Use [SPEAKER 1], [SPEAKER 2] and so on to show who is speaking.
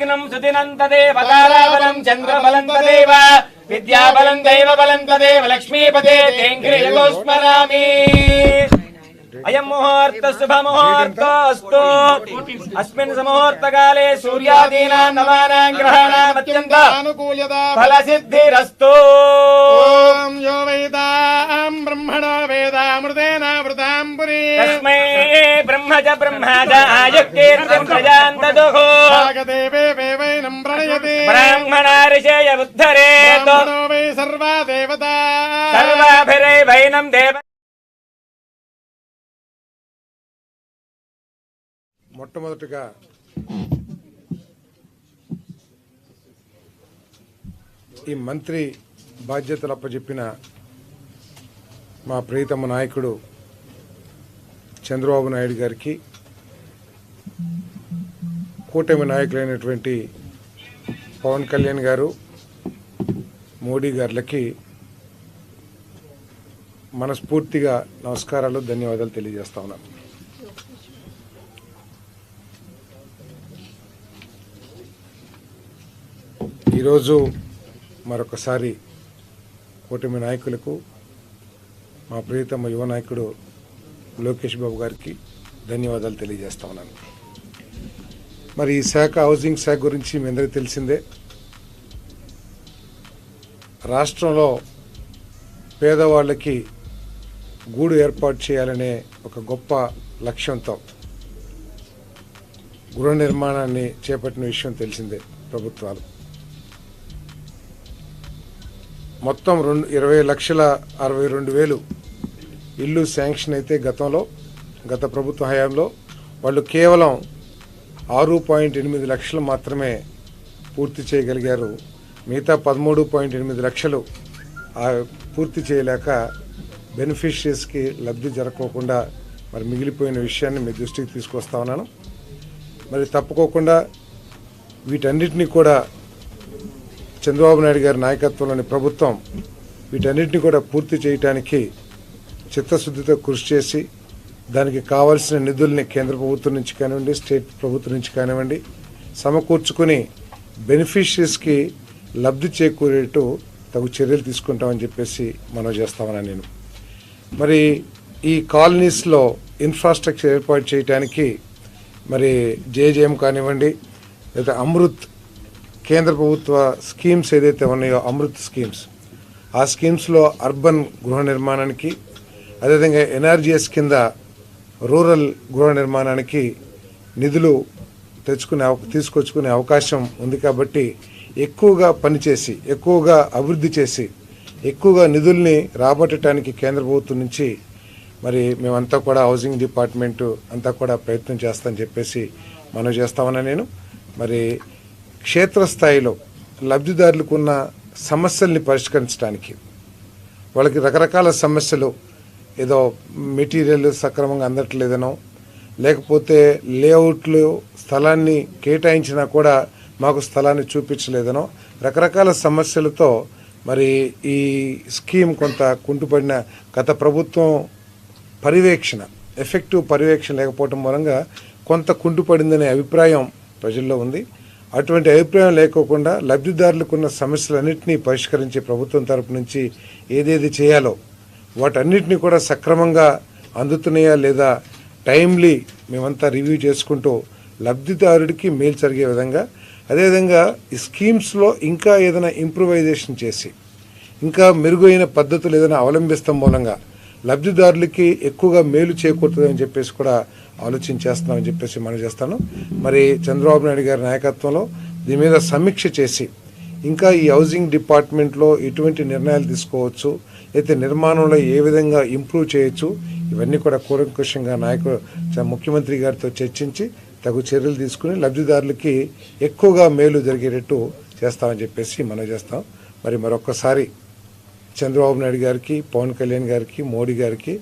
[SPEAKER 1] सुदिनं सुदिनं तदेव ताराबलं चन्द्रबलं तदेव विद्याबलं दैवबलं तदेव लक्ष्मीपते तेङ्घ्रियो स्मरामि अयं मुहूर्तः शुभमुहूर्तोऽस्तु अस्मिन् मुहूर्तकाले सूर्यादीनां नवानां ग्रहाणाम् अत्यन्त फलसिद्धिरस्तु
[SPEAKER 2] ओम यो वेदां ब्रह्मणो वेदामृतेन वृतां पुरी
[SPEAKER 1] तस्मै ब्रह्मज आयुक्कीर्तिं प्रजां ददुः
[SPEAKER 2] भागदेवे वैनं प्रणयति
[SPEAKER 1] ब्राह्मणा ऋषय उद्धरेत्
[SPEAKER 2] ब्रह्मणो वै सर्वा देवता
[SPEAKER 1] सर्वाभिरैवैनं देव
[SPEAKER 2] మొట్టమొదటిగా ఈ మంత్రి బాధ్యతలు అప్పచెప్పిన మా ప్రియతమ నాయకుడు చంద్రబాబు నాయుడు గారికి కూటమి నాయకులైనటువంటి పవన్ కళ్యాణ్ గారు మోడీ గారులకి మనస్ఫూర్తిగా నమస్కారాలు ధన్యవాదాలు తెలియజేస్తా ఉన్నాను. ఈరోజు మరొకసారి కూటమి నాయకులకు మా ప్రియతమ యువ నాయకుడు లోకేష్ బాబు గారికి ధన్యవాదాలు తెలియజేస్తా ఉన్నాను. మరి ఈ శాఖ హౌసింగ్ శాఖ గురించి మీ అందరికీ తెలిసిందే. రాష్ట్రంలో పేదవాళ్ళకి గూడు ఏర్పాటు చేయాలనే ఒక గొప్ప లక్ష్యంతో గృహ నిర్మాణాన్ని చేపట్టిన విషయం తెలిసిందే. ప్రభుత్వాలు మొత్తం 20,62,000 ఇల్లు శాంక్షన్ అయితే గత ప్రభుత్వ హయాంలో వాళ్ళు కేవలం 6.8 లక్షలు మాత్రమే పూర్తి చేయగలిగారు. మిగతా 13.8 లక్షలు పూర్తి చేయలేక బెనిఫిషరీస్కి లబ్ధి జరగకుండా మరి మిగిలిపోయిన విషయాన్ని మీ దృష్టికి తీసుకొస్తా ఉన్నాను. మరి తప్పుకోకుండా వీటన్నిటినీ కూడా చంద్రబాబు నాయుడు గారి నాయకత్వంలోని ప్రభుత్వం వీటన్నిటిని కూడా పూర్తి చేయడానికి చిత్తశుద్ధితో కృషి చేసి దానికి కావాల్సిన నిధుల్ని కేంద్ర ప్రభుత్వం నుంచి కానివ్వండి, స్టేట్ ప్రభుత్వం నుంచి కానివ్వండి సమకూర్చుకుని బెనిఫిషరీస్కి లబ్ధి చేకూరేట్టు తగు చర్యలు తీసుకుంటామని చెప్పేసి మనం చేస్తామని నేను. మరి ఈ కాలనీస్లో ఇన్ఫ్రాస్ట్రక్చర్ ఏర్పాటు చేయడానికి మరి జేజేఎం కానివ్వండి లేదా అమృత్ కేంద్ర ప్రభుత్వ స్కీమ్స్ ఏదైతే ఉన్నాయో అమృత్ స్కీమ్స్, ఆ స్కీమ్స్లో అర్బన్ గృహ నిర్మాణానికి అదేవిధంగా ఎన్ఆర్జీఎస్ కింద రూరల్ గృహ నిర్మాణానికి నిధులు తీసుకొచ్చుకునే అవకాశం ఉంది. కాబట్టి ఎక్కువగా పనిచేసి ఎక్కువగా అభివృద్ధి చేసి ఎక్కువగా నిధుల్ని రాబట్టడానికి కేంద్ర ప్రభుత్వం నుంచి మరి మేమంతా కూడా హౌసింగ్ డిపార్ట్మెంటు అంతా కూడా ప్రయత్నం చేస్తామని చెప్పేసి మనం చేస్తామని నేను. మరి క్షేత్రస్థాయిలో లబ్ధిదారులకు ఉన్న సమస్యల్ని పరిష్కరించడానికి వాళ్ళకి రకరకాల సమస్యలు, ఏదో మెటీరియల్ సక్రమంగా అందట్లేదనో లేకపోతే లేఅవుట్లు స్థలాన్ని కేటాయించినా కూడా మాకు స్థలాన్ని చూపించలేదనో రకరకాల సమస్యలతో మరి ఈ స్కీమ్ కొంత కుంటుపడిన గత ప్రభుత్వం ఎఫెక్టివ్ పర్యవేక్షణ లేకపోవడం మూలంగా కొంత కుంటుపడిందనే అభిప్రాయం ప్రజల్లో ఉంది. అటువంటి అభిప్రాయం లేకోకుండా లబ్ధిదారులకు ఉన్న సమస్యలన్నింటినీ పరిష్కరించే ప్రభుత్వం తరపు నుంచి ఏదేది చేయాలో వాటన్నిటినీ కూడా సక్రమంగా అందుతున్నాయా లేదా టైమ్లీ మేమంతా రివ్యూ చేసుకుంటూ లబ్ధిదారుడికి మేలు జరిగే విధంగా, అదేవిధంగా ఈ స్కీమ్స్లో ఇంకా ఏదైనా ఇంప్రూవైజేషన్ చేసి ఇంకా మెరుగైన పద్ధతులు ఏదైనా అవలంబిస్తాం మూలంగా లబ్ధిదారులకి ఎక్కువగా మేలు చేకూరుతుందని చెప్పేసి కూడా ఆలోచించేస్తున్నామని చెప్పేసి మనం చేస్తాను. మరి చంద్రబాబు నాయుడు గారి నాయకత్వంలో దీని మీద సమీక్ష చేసి ఇంకా ఈ హౌసింగ్ డిపార్ట్మెంట్లో ఎటువంటి నిర్ణయాలు తీసుకోవచ్చు, అయితే నిర్మాణంలో ఏ విధంగా ఇంప్రూవ్ చేయొచ్చు, ఇవన్నీ కూడా కూలంకషంగా ముఖ్యమంత్రి గారితో చర్చించి తగు చర్యలు తీసుకుని లబ్ధిదారులకి ఎక్కువగా మేలు జరిగేటట్టు చేస్తామని చెప్పేసి మనం చేస్తాం. మరి మరొక్కసారి చంద్రబాబు నాయుడు గారికి, పవన్ కళ్యాణ్ గారికి, మోడీ గారికి